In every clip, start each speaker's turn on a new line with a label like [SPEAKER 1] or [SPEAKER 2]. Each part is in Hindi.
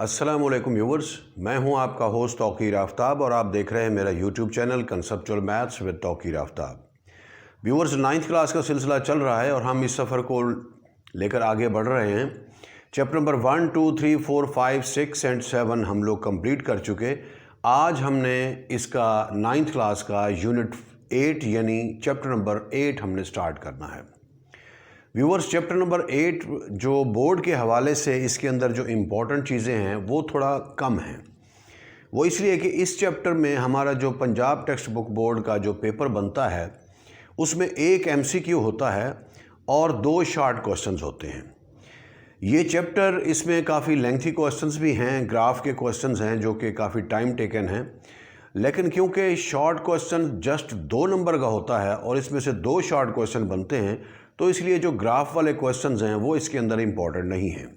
[SPEAKER 1] अस्सलाम वालेकुम व्यूवर्स, मैं हूं आपका होस्ट तौकीर आफ्ताब और आप देख रहे हैं मेरा YouTube channel conceptual maths with Tauqeer Aftab. Viewers, 9th class का सिलसिला चल रहा है और हम इस सफ़र को लेकर आगे बढ़ रहे हैं। चैप्टर नंबर 1, 2, 3, 4, 5, 6 एंड 7 हम लोग कंप्लीट कर चुके। आज हमने इसका 9th क्लास का यूनिट 8 यानी चैप्टर नंबर 8 हमने स्टार्ट करना है। व्यूवर्स, चैप्टर नंबर 8 जो बोर्ड के हवाले से इसके अंदर जो इम्पोर्टेंट चीज़ें हैं वो थोड़ा कम हैं। वो इसलिए कि इस चैप्टर में हमारा जो पंजाब टेक्स्ट बुक बोर्ड का जो पेपर बनता है उसमें एक MCQ होता है और 2 शॉर्ट क्वेश्चंस होते हैं। ये चैप्टर इसमें काफ़ी लेंथी क्वेश्चंस भी हैं, ग्राफ के क्वेश्चंस हैं जो कि काफ़ी टाइम टेकन हैं, लेकिन क्योंकि शॉर्ट क्वेश्चन जस्ट 2 नंबर का होता है और इसमें से 2 शॉर्ट क्वेश्चन बनते हैं, तो इसलिए जो ग्राफ वाले क्वेश्चंस हैं वो इसके अंदर इम्पॉर्टेंट नहीं हैं।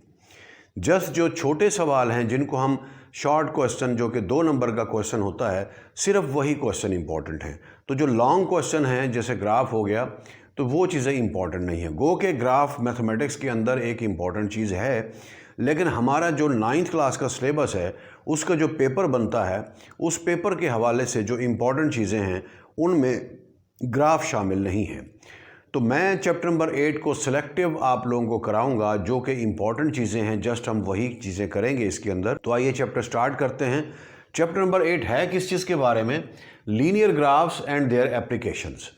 [SPEAKER 1] जस्ट जो छोटे सवाल हैं जिनको हम शॉर्ट क्वेश्चन जो कि 2 नंबर का क्वेश्चन होता है, सिर्फ वही क्वेश्चन इम्पॉर्टेंट हैं। तो जो लॉन्ग क्वेश्चन हैं जैसे ग्राफ हो गया, तो वो चीज़ें इम्पॉर्टेंट नहीं हैं। गो के ग्राफ मैथमेटिक्स के अंदर एक इम्पॉर्टेंट चीज़ है, लेकिन हमारा जो 9th क्लास का सिलेबस है उसका जो पेपर बनता है उस पेपर के हवाले से जो इम्पॉर्टेंट चीज़ें हैं उनमें ग्राफ शामिल नहीं हैं। तो मैं चैप्टर नंबर 8 को सिलेक्टिव आप लोगों को कराऊंगा, जो कि इम्पॉर्टेंट चीज़ें हैं, जस्ट हम वही चीज़ें करेंगे इसके अंदर। तो आइए चैप्टर स्टार्ट करते हैं। चैप्टर नंबर 8 है किस चीज़ के बारे में? Linear graphs and their applications.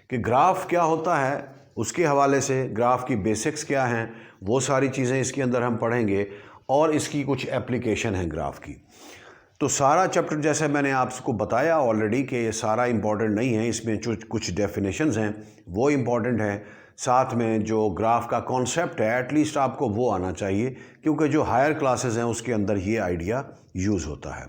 [SPEAKER 1] कि ग्राफ क्या होता है उसके हवाले से, ग्राफ की बेसिक्स क्या हैं, वो सारी चीज़ें इसके अंदर हम पढ़ेंगे और इसकी कुछ एप्लीकेशन है ग्राफ की। तो सारा चैप्टर जैसे मैंने आपको बताया ऑलरेडी कि ये सारा इम्पॉर्टेंट नहीं है, इसमें जो कुछ डेफिनेशंस हैं वो इम्पॉर्टेंट है, साथ में जो ग्राफ का कॉन्सेप्ट है एटलीस्ट आपको वो आना चाहिए, क्योंकि जो हायर क्लासेस हैं उसके अंदर ये आइडिया यूज़ होता है।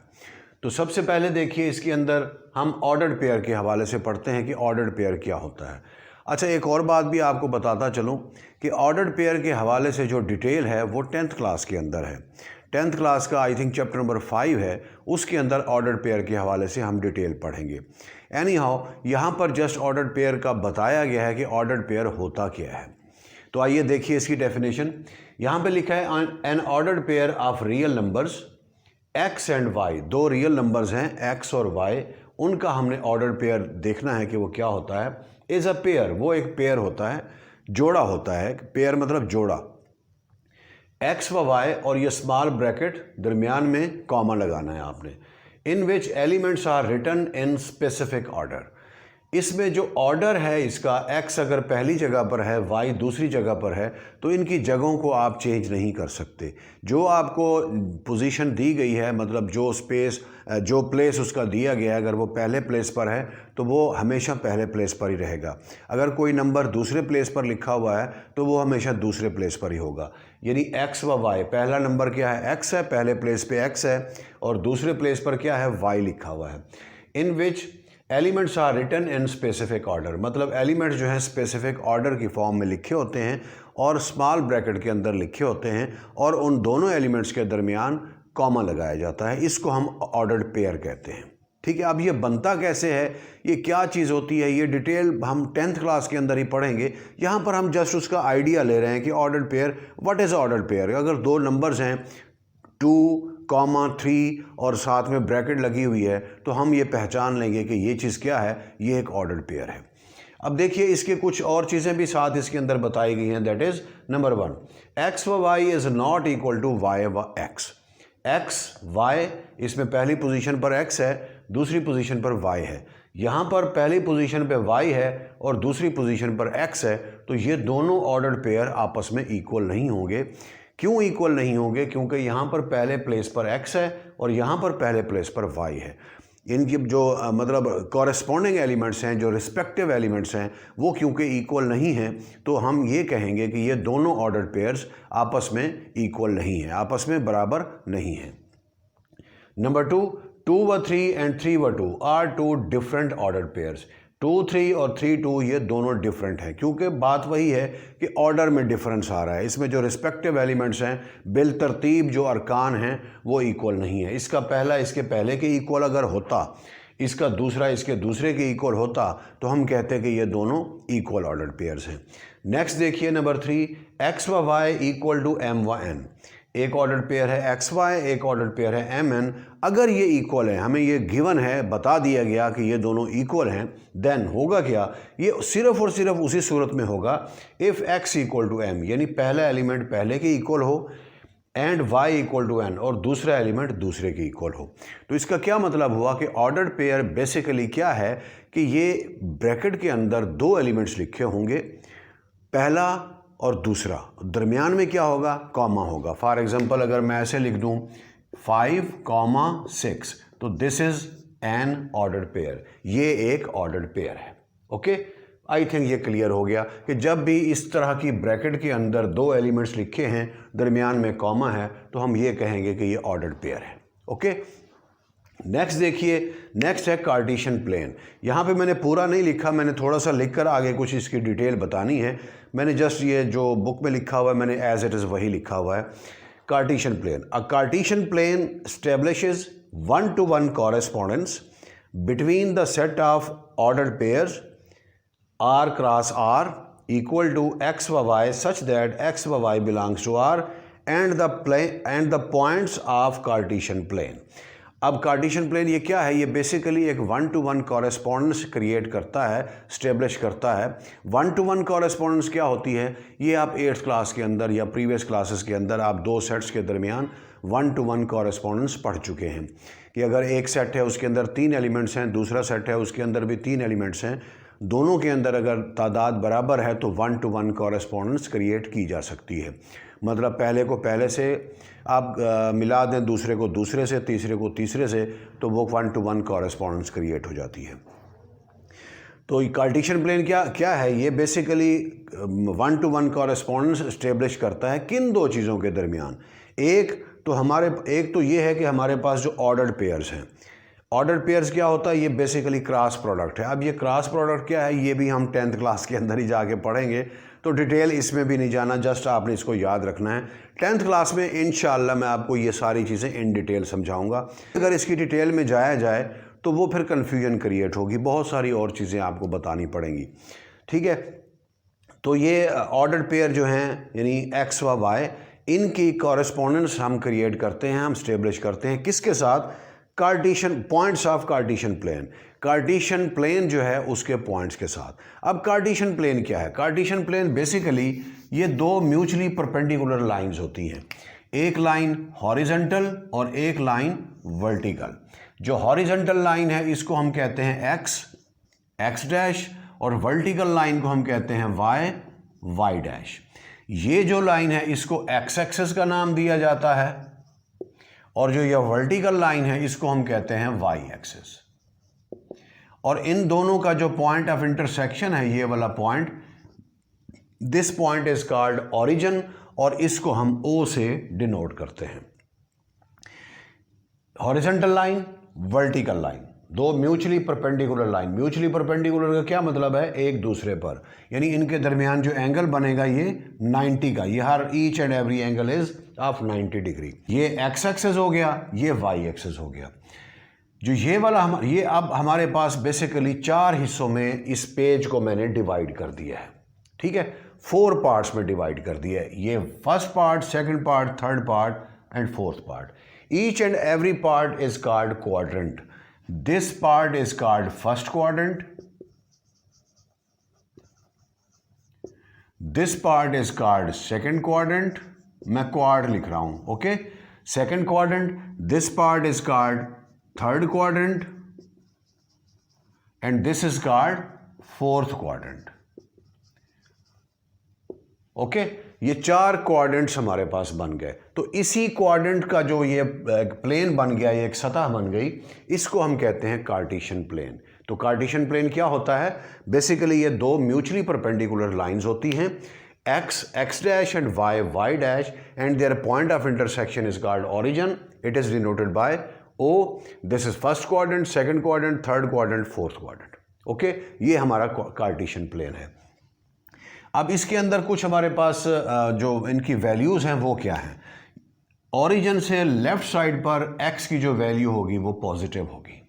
[SPEAKER 1] तो सबसे पहले देखिए इसके अंदर हम ऑर्डर्ड पेयर के हवाले से पढ़ते हैं कि ऑर्डर्ड पेयर क्या होता है। अच्छा, एक और बात भी आपको बताता चलूँ कि ऑर्डर्ड पेयर के हवाले से जो डिटेल है वो 10th क्लास के अंदर है। 10th क्लास का आई थिंक चैप्टर नंबर 5 है, उसके अंदर ऑर्डर्ड पेयर के हवाले से हम डिटेल पढ़ेंगे। एनी हाउ, यहाँ पर जस्ट ऑर्डर्ड पेयर का बताया गया है कि ऑर्डर्ड पेयर होता क्या है। तो आइए देखिए इसकी डेफिनेशन। यहाँ पे लिखा है N ordered pair of real numbers x and y, 2 real numbers हैं x और y, उनका हमने ऑर्डर्ड पेयर देखना है कि वो क्या होता है। इज़ अ पेयर, वो एक पेयर होता है, जोड़ा होता है। पेयर मतलब जोड़ा, x व y और ये स्मॉल ब्रैकेट दरमियान में कॉमा लगाना है आपने। In which elements are written in specific order. इसमें जो ऑर्डर है इसका, x अगर पहली जगह पर है, y दूसरी जगह पर है, तो इनकी जगहों को आप चेंज नहीं कर सकते। जो आपको पोजीशन दी गई है, मतलब जो स्पेस जो प्लेस उसका दिया गया है, अगर वो पहले प्लेस पर है तो वो हमेशा पहले प्लेस पर ही रहेगा। अगर कोई नंबर दूसरे प्लेस पर लिखा हुआ है तो वो हमेशा दूसरे प्लेस पर ही होगा। यानी x व y, पहला नंबर क्या है? x है, पहले प्लेस पे x है, और दूसरे प्लेस पर क्या है? y लिखा हुआ है। In which elements are written in specific order, मतलब एलिमेंट्स जो हैं स्पेसिफिक ऑर्डर की फॉर्म में लिखे होते हैं और स्मॉल ब्रैकेट के अंदर लिखे होते हैं, और उन दोनों एलिमेंट्स के दरमियान कॉमा लगाया जाता है। इसको हम ऑर्डर्ड पेयर कहते हैं। ठीक है, अब ये बनता कैसे है, ये क्या चीज़ होती है, ये डिटेल हम 10th क्लास के अंदर ही पढ़ेंगे। यहाँ पर हम जस्ट उसका आइडिया ले रहे हैं कि ordered pair, what is ordered pair. अगर 2 नंबर्स हैं 2,3 और साथ में ब्रैकेट लगी हुई है, तो हम ये पहचान लेंगे कि ये चीज़ क्या है, ये एक ऑर्डर्ड पेयर है। अब देखिए इसके कुछ और चीज़ें भी साथ इसके अंदर बताई गई हैं। दैट इज़ नंबर 1, x व y is not equal to y व x। x y, इसमें पहली पोजीशन पर x है, दूसरी पोजीशन पर y है। यहाँ पर पहली पोजीशन पे y है और दूसरी पोजीशन पर x है, तो ये दोनों ऑर्डर्ड पेयर आपस में इक्वल नहीं होंगे। क्यों इक्वल नहीं होंगे? क्योंकि यहाँ पर पहले प्लेस पर x है और यहाँ पर पहले प्लेस पर y है। इनकी जो मतलब कॉरेस्पॉन्डिंग एलिमेंट्स हैं, जो रिस्पेक्टिव एलिमेंट्स हैं, वो क्योंकि इक्वल नहीं हैं, तो हम ये कहेंगे कि ये दोनों ऑर्डर्ड पेयर्स आपस में इक्वल नहीं हैं, आपस में बराबर नहीं हैं। नंबर 2, 2 व 3 एंड 3 व 2 आर 2 डिफरेंट ऑर्डर्ड पेयर्स। 2, 3 और 3, 2 ये दोनों डिफरेंट हैं, क्योंकि बात वही है कि ऑर्डर में डिफरेंस आ रहा है। इसमें जो रिस्पेक्टिव एलिमेंट्स हैं, बिल तरतीब जो अरकान हैं, वो इक्वल नहीं है। इसका पहला इसके पहले के इक्वल अगर होता, इसका दूसरा इसके दूसरे के इक्वल होता, तो हम कहते हैं कि ये दोनों इक्वल ऑर्डर्ड पेयर्स हैं। नेक्स्ट देखिए नंबर 3, x व y इक्वल टू m व n। एक ऑर्डर्ड पेयर है एक्स वाई, एक ऑर्डर्ड पेयर है एम एन। अगर ये इक्वल है, हमें ये गिवन है, बता दिया गया कि ये दोनों इक्वल हैं, देन होगा क्या, ये सिर्फ और सिर्फ उसी सूरत में होगा if X equal to M, यानी पहला एलिमेंट पहले के इक्वल हो, and y equal to N, और दूसरा एलिमेंट दूसरे के इक्वल हो। तो इसका क्या मतलब हुआ कि ऑर्डर्ड पेयर बेसिकली क्या है कि ये ब्रैकेट के अंदर दो एलिमेंट्स लिखे होंगे, पहला और दूसरा, दरमियान में क्या होगा, कॉमा होगा। फॉर एग्जांपल अगर मैं ऐसे लिख दूं 5,6, तो this is an ordered pair, ये एक ऑर्डर्ड पेयर है। ओके, आई थिंक ये क्लियर हो गया कि जब भी इस तरह की ब्रैकेट के अंदर दो एलिमेंट्स लिखे हैं, दरमियान में कॉमा है, तो हम ये कहेंगे कि ये ऑर्डर्ड पेयर है। ओके, नेक्स्ट देखिए, नेक्स्ट है कार्टेशियन प्लेन। यहाँ पे मैंने पूरा नहीं लिखा, मैंने थोड़ा सा लिखकर आगे कुछ इसकी डिटेल बतानी है। मैंने जस्ट ये जो बुक में लिखा हुआ है मैंने एज इट इज़ वही लिखा हुआ है। Cartesian plane, a Cartesian plane establishes one-to-one correspondence between the set of ordered pairs R cross R equal to x व y such that x व y belongs to R and the points of Cartesian plane। अब कार्टेशियन प्लेन ये क्या है, ये बेसिकली एक one two one correspondence create करता है, स्टेब्लिश करता है। वन टू वन कॉरेस्पॉन्डेंस क्या होती है, ये आप 8th क्लास के अंदर या प्रीवियस क्लासेस के अंदर आप दो सेट्स के दरमियान वन टू वन कॉरेस्पॉन्डेंस पढ़ चुके हैं कि अगर एक सेट है उसके अंदर 3 एलिमेंट्स हैं, दूसरा सेट है उसके अंदर भी 3 एलिमेंट्स हैं, दोनों के अंदर अगर तादाद बराबर है तो one two one correspondence create की जा सकती है। मतलब पहले को पहले से आप मिला दें, दूसरे को दूसरे से, तीसरे को तीसरे से, तो वो one two one correspondence create हो जाती है। तो कार्टेशियन प्लेन क्या है, ये basically one two one correspondence establish करता है किन दो चीज़ों के दरमियान। एक तो ये है कि हमारे पास जो ऑर्डर्ड पेयर्स हैं, ऑर्डर्ड पेयर्स क्या होता है, ये बेसिकली क्रॉस प्रोडक्ट है। अब ये क्रॉस प्रोडक्ट क्या है, ये भी हम 10th क्लास के अंदर ही जाके पढ़ेंगे, तो डिटेल इसमें भी नहीं जाना, जस्ट आपने इसको याद रखना है। 10th क्लास में इंशाल्लाह मैं आपको ये सारी चीज़ें इन डिटेल समझाऊंगा। अगर इसकी डिटेल में जाया जाए तो वो फिर कन्फ्यूजन क्रिएट होगी, बहुत सारी और चीज़ें आपको बतानी पड़ेंगी। ठीक है, तो ये ऑर्डर्ड पेयर जो हैं यानी एक्स व वाई, इनकी कॉरेस्पॉन्डेंस हम क्रिएट करते हैं, हम स्टेब्लिश करते हैं किसके साथ, Cartesian points of Cartesian plane. Cartesian plane जो है उसके पॉइंट्स के साथ। अब कार्टेशियन प्लेन क्या है, कार्टेशियन प्लेन बेसिकली ये दो म्यूचुअली परपेंडिकुलर लाइंस होती हैं, एक लाइन हॉरिजॉन्टल और एक लाइन वर्टिकल। जो हॉरिजॉन्टल लाइन है इसको हम कहते हैं एक्स डैश, और वर्टिकल लाइन को हम कहते हैं वाई डैश। ये जो लाइन है इसको एक्स एक्सिस का नाम दिया जाता है, और जो यह वर्टिकल लाइन है इसको हम कहते हैं वाई एक्सिस। और इन दोनों का जो पॉइंट ऑफ इंटरसेक्शन है, ये वाला point, this point is called origin, और इसको हम ओ से डिनोट करते हैं। हॉरिजॉन्टल लाइन, वर्टिकल लाइन, दो mutually perpendicular line. Mutually perpendicular का क्या मतलब है, एक दूसरे पर, यानी इनके दरमियान जो एंगल बनेगा ये 90 का, ये हर each and every angle is of 90 degree. ये एक्स एक्सिस हो गया, ये वाई एक्सिस हो गया। जो ये वाला ये अब हमारे पास बेसिकली 4 हिस्सों में इस पेज को मैंने डिवाइड कर दिया है। ठीक है, 4 पार्ट्स में डिवाइड कर दिया है। ये first part, second part, third part and fourth part. Each and every part is called quadrant. This part is called first quadrant, this part is called second quadrant, मैं क्वाड लिख रहा हूं, okay, second quadrant. This part is called third quadrant, and this is called fourth quadrant. Okay, ये 4 क्वाड्रेंट्स हमारे पास बन गए। तो इसी क्वाड्रेंट का जो ये प्लेन बन गया, ये एक सतह बन गई, इसको हम कहते हैं कार्टेशियन प्लेन। तो कार्टेशियन प्लेन क्या होता है, बेसिकली ये दो म्यूचुअली परपेंडिकुलर लाइंस होती हैं, X dash and Y dash, and their point of intersection is called origin. It is denoted by O. This is first quadrant, second quadrant, third quadrant, fourth quadrant. Okay, ये हमारा कार्टेशियन प्लेन है। अब इसके अंदर कुछ हमारे पास जो इनकी वैल्यूज़ हैं वो क्या हैं। ओरिजिन से लेफ्ट साइड पर x की जो वैल्यू होगी वो पॉजिटिव होगी।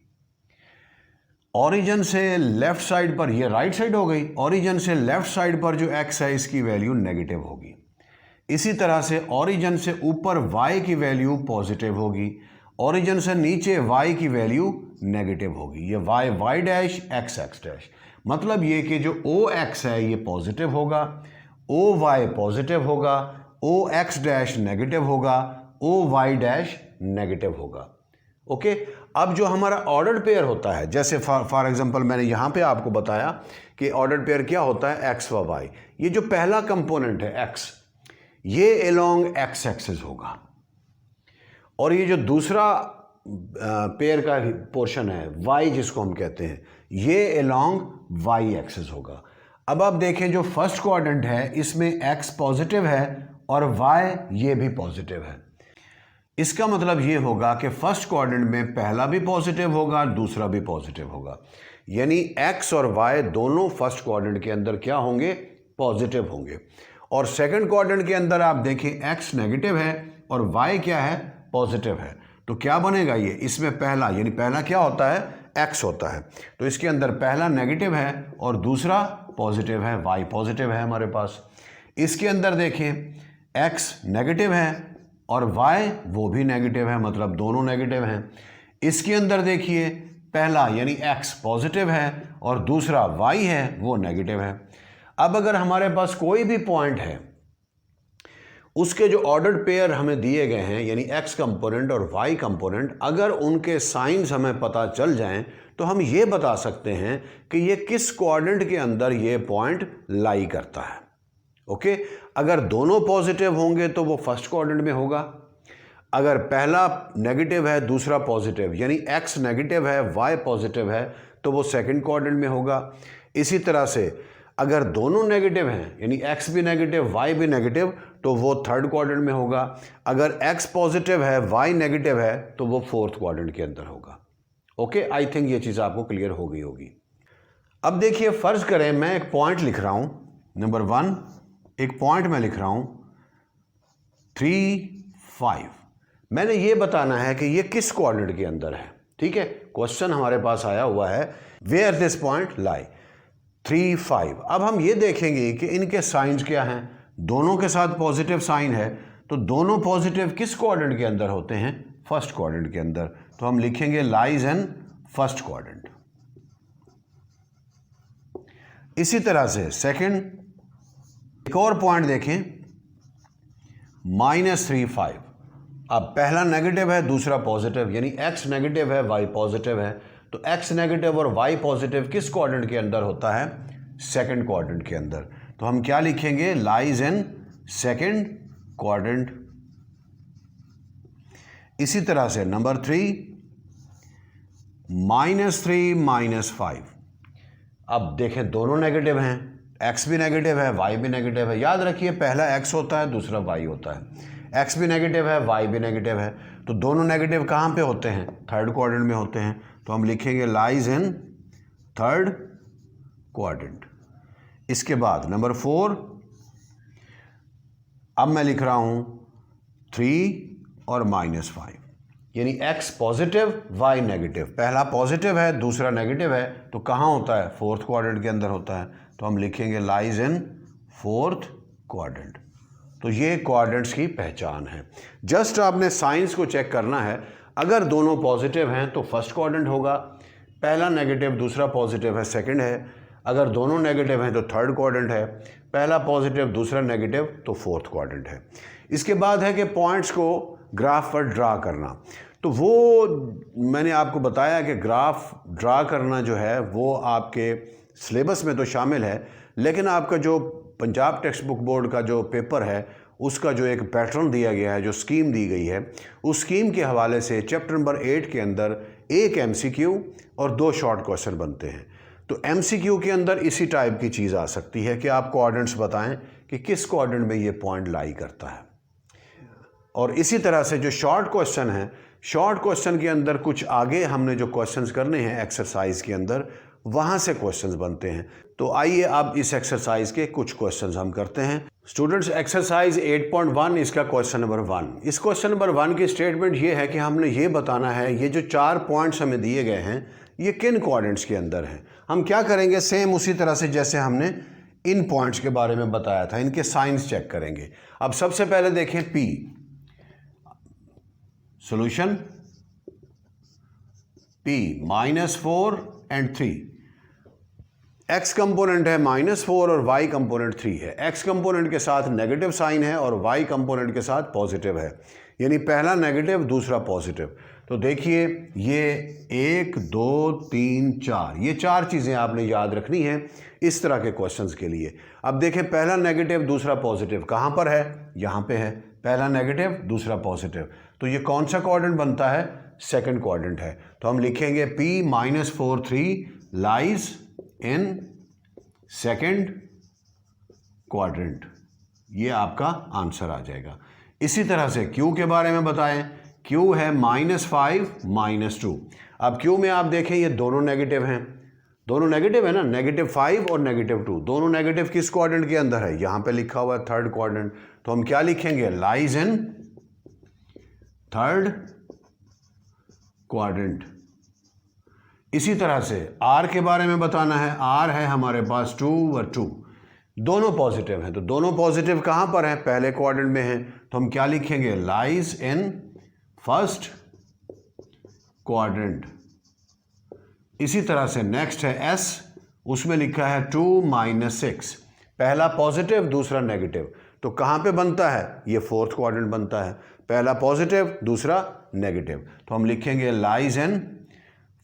[SPEAKER 1] ओरिजिन से लेफ्ट साइड पर, ये राइट साइड हो गई, ओरिजिन से लेफ्ट साइड पर जो x है इसकी वैल्यू नेगेटिव होगी। इसी तरह से ओरिजिन से ऊपर y की वैल्यू पॉजिटिव होगी, ओरिजिन से नीचे y की वैल्यू नेगेटिव होगी। ये y डैश x डैश, मतलब ये कि जो OX है ये पॉजिटिव होगा, OY पॉजिटिव होगा, OX डैश नेगेटिव होगा, OY डैश नेगेटिव होगा। ओके, अब जो हमारा ऑर्डर्ड पेयर होता है, जैसे फॉर एग्जांपल मैंने यहाँ पे आपको बताया कि ऑर्डर्ड पेयर क्या होता है, x व y। ये जो पहला कंपोनेंट है x, ये अलोंग x एक्सिस होगा, और ये जो दूसरा पेयर का पोर्शन है y जिसको हम कहते हैं, ये अलोंग y एक्सिस होगा। अब आप देखें जो फर्स्ट क्वाड्रेंट है इसमें x पॉजिटिव है और y ये भी पॉजिटिव है। इसका मतलब ये होगा कि फर्स्ट क्वाड्रेंट में पहला भी पॉजिटिव होगा, दूसरा भी पॉजिटिव होगा, यानी x और y दोनों फर्स्ट क्वाड्रेंट के अंदर क्या होंगे, पॉजिटिव होंगे। और सेकंड क्वाड्रेंट के अंदर आप देखें x नेगेटिव है और y क्या है, पॉजिटिव है। तो क्या बनेगा ये, इसमें पहला यानी पहला क्या होता है, x होता है, तो इसके अंदर पहला नेगेटिव है और दूसरा पॉजिटिव है, y पॉजिटिव है हमारे पास। इसके अंदर देखें x नेगेटिव है और y वो भी नेगेटिव है, मतलब दोनों नेगेटिव हैं। इसके अंदर देखिए पहला यानी x पॉजिटिव है और दूसरा y है वो नेगेटिव है। अब अगर हमारे पास कोई भी पॉइंट है, उसके जो ऑर्डर्ड पेयर हमें दिए गए हैं यानी x कंपोनेंट और y कंपोनेंट, अगर उनके साइंस हमें पता चल जाएं तो हम ये बता सकते हैं कि ये किस क्वाड्रेंट के अंदर ये पॉइंट लाई करता है। ओके, अगर दोनों पॉजिटिव होंगे तो वो फर्स्ट क्वाड्रेंट में होगा, अगर पहला नेगेटिव है दूसरा पॉजिटिव यानी x नेगेटिव है y पॉजिटिव है तो वो सेकंड क्वाड्रेंट में होगा। इसी तरह से अगर दोनों नेगेटिव हैं यानी x भी नेगेटिव y भी नेगेटिव तो वो थर्ड क्वाड्रेंट में होगा, अगर x पॉजिटिव है y नेगेटिव है तो वो फोर्थ क्वाड्रेंट के अंदर होगा। ओके, आई थिंक ये चीज़ आपको क्लियर हो गई होगी। अब देखिए फ़र्ज़ करें मैं एक पॉइंट लिख रहा हूँ, नंबर 1 एक पॉइंट मैं लिख रहा हूँ 3, 5। मैंने ये बताना है कि ये किस क्वाड्रेंट के अंदर है। ठीक है, क्वेश्चन हमारे पास आया हुआ है वेयर दिस पॉइंट लाई, 3, 5। अब हम ये देखेंगे कि इनके साइंस क्या हैं। दोनों के साथ पॉजिटिव साइन है, तो दोनों पॉजिटिव किस क्वाड्रेंट के अंदर होते हैं, फर्स्ट क्वाड्रेंट के अंदर। तो हम लिखेंगे लाइज इन फर्स्ट क्वाड्रेंट। इसी तरह से सेकंड एक और पॉइंट देखें -3, 5। अब पहला नेगेटिव है दूसरा पॉजिटिव यानी x नेगेटिव है y पॉजिटिव है, तो x नेगेटिव और y पॉजिटिव किस क्वाड्रेंट के अंदर होता है, सेकंड क्वाड्रेंट के अंदर। तो हम क्या लिखेंगे, लाइज इन सेकंड क्वाड्रेंट। इसी तरह से नंबर 3 -3, -5। अब देखें दोनों नेगेटिव हैं, x भी नेगेटिव है y भी नेगेटिव है। याद रखिए पहला x होता है दूसरा y होता है, x भी नेगेटिव है y भी नेगेटिव है, तो दोनों नेगेटिव कहाँ पे होते हैं, थर्ड क्वाड्रेंट में होते हैं। तो हम लिखेंगे लाइज इन थर्ड क्वाड्रेंट। इसके बाद नंबर 4 अब मैं लिख रहा हूँ 3 और -5 यानी x पॉजिटिव y नेगेटिव। पहला पॉजिटिव है दूसरा नेगेटिव है, तो कहाँ होता है, फोर्थ क्वाड्रेंट के अंदर होता है। तो हम लिखेंगे लाइज इन फोर्थ क्वाड्रेंट। तो ये क्वाड्रेंट्स की पहचान है। जस्ट आपने साइंस को चेक करना है, अगर दोनों पॉजिटिव हैं तो फर्स्ट क्वाड्रेंट होगा, पहला नेगेटिव दूसरा पॉजिटिव है सेकंड है, अगर दोनों नेगेटिव हैं तो थर्ड क्वाड्रेंट है, पहला पॉजिटिव दूसरा नेगेटिव तो फोर्थ क्वाड्रेंट है। इसके बाद है कि पॉइंट्स को ग्राफ पर ड्रा करना। तो वो मैंने आपको बताया कि ग्राफ ड्रा करना जो है वो आपके सिलेबस में तो शामिल है, लेकिन आपका जो पंजाब टेक्स्ट बुक बोर्ड का जो पेपर है उसका जो एक पैटर्न दिया गया है, जो स्कीम दी गई है, उस स्कीम के हवाले से चैप्टर नंबर 8 के अंदर एक MCQ और 2 शॉर्ट क्वेश्चन बनते हैं। तो MCQ के अंदर इसी टाइप की चीज़ आ सकती है कि आप कोऑर्डिनेट्स बताएं कि किस कोऑर्डिनेट में ये पॉइंट लाई करता है। और इसी तरह से जो शॉर्ट क्वेश्चन है, शॉर्ट क्वेश्चन के अंदर कुछ आगे हमने जो क्वेश्चंस करने हैं एक्सरसाइज के अंदर, वहाँ से क्वेश्चंस बनते हैं। तो आइए अब इस एक्सरसाइज के कुछ क्वेश्चंस हम करते हैं। स्टूडेंट्स, एक्सरसाइज 8.1 इसका क्वेश्चन नंबर 1। इस क्वेश्चन नंबर 1 की स्टेटमेंट ये है कि हमने ये बताना है ये जो 4 पॉइंट्स हमें दिए गए हैं ये किन कोऑर्डिनेट्स के अंदर हैं। हम क्या करेंगे, सेम उसी तरह से जैसे हमने इन पॉइंट्स के बारे में बताया था, इनके साइंस चेक करेंगे। अब सबसे पहले देखें P, solution P -4 and 3। x component है -4 और y कंपोनेंट 3 है। x कंपोनेंट के साथ नेगेटिव साइन है और y कंपोनेंट के साथ पॉजिटिव है, यानी पहला नेगेटिव दूसरा पॉजिटिव। तो देखिए ये 1 2 3 4, ये 4 चीज़ें आपने याद रखनी है इस तरह के क्वेश्चंस के लिए। अब देखें पहला नेगेटिव दूसरा पॉजिटिव कहाँ पर है, यहाँ पे है, पहला नेगेटिव दूसरा पॉजिटिव। तो ये कौन सा क्वाड्रेंट बनता है, सेकंड क्वाड्रेंट है। तो हम लिखेंगे P -4 3 lies in second quadrant, ये आपका आंसर आ जाएगा। इसी तरह से Q के बारे में बताएं, Q है -5 -2। अब Q में आप देखें ये दोनों नेगेटिव हैं, दोनों नेगेटिव है ना, -5 और -2, दोनों नेगेटिव किस क्वाड्रेंट के अंदर है, यहाँ पे लिखा हुआ है थर्ड क्वाड्रेंट। तो हम क्या लिखेंगे, लाइज इन थर्ड क्वाड्रेंट। इसी तरह से R के बारे में बताना है, R है हमारे पास 2 और 2, दोनों पॉजिटिव हैं। तो दोनों पॉजिटिव कहाँ पर हैं, पहले क्वाड्रेंट में हैं। तो हम क्या लिखेंगे, लाइज इन फर्स्ट क्वाड्रेंट। इसी तरह से नेक्स्ट है S, उसमें लिखा है 2 -6, पहला पॉजिटिव दूसरा नेगेटिव। तो कहाँ पे बनता है, ये फोर्थ क्वाड्रेंट बनता है, पहला पॉजिटिव दूसरा नेगेटिव। तो हम लिखेंगे लाइज इन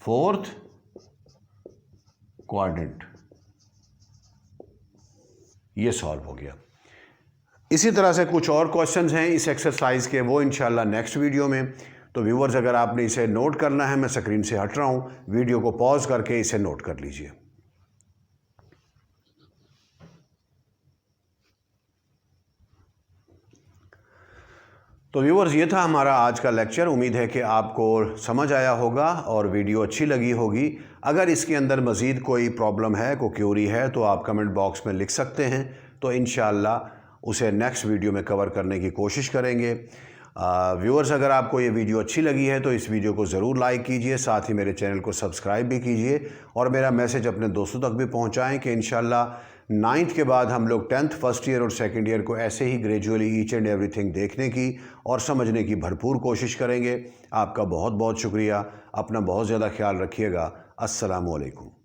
[SPEAKER 1] फोर्थ क्वाड्रेंट। ये सॉल्व हो गया। इसी तरह से कुछ और क्वेश्चंस हैं इस एक्सरसाइज के, वो इंशाल्लाह नेक्स्ट वीडियो में। तो व्यूवर्स अगर आपने इसे नोट करना है, मैं स्क्रीन से हट रहा हूं, वीडियो को पॉज करके इसे नोट कर लीजिए। तो व्यूवर्स ये था हमारा आज का लेक्चर। उम्मीद है कि आपको समझ आया होगा और वीडियो अच्छी लगी होगी। अगर इसके अंदर मज़ीद कोई प्रॉब्लम है, कोई क्यूरी है, तो आप कमेंट बॉक्स में लिख सकते हैं, तो इंशाअल्लाह उसे नेक्स्ट वीडियो में कवर करने की कोशिश करेंगे। व्यूअर्स अगर आपको ये वीडियो अच्छी लगी है तो इस वीडियो को ज़रूर लाइक कीजिए, साथ ही मेरे चैनल को सब्सक्राइब भी कीजिए और मेरा मैसेज अपने दोस्तों तक भी पहुंचाएं कि इंशाल्लाह 9th के बाद हम लोग 10th फर्स्ट ईयर और सेकंड ईयर को ऐसे ही ग्रेजुअली ईच एंड एवरीथिंग देखने की और समझने की भरपूर कोशिश करेंगे। आपका बहुत बहुत शुक्रिया। अपना बहुत ज़्यादा ख्याल रखिएगा। अस्सलामु अलैकुम।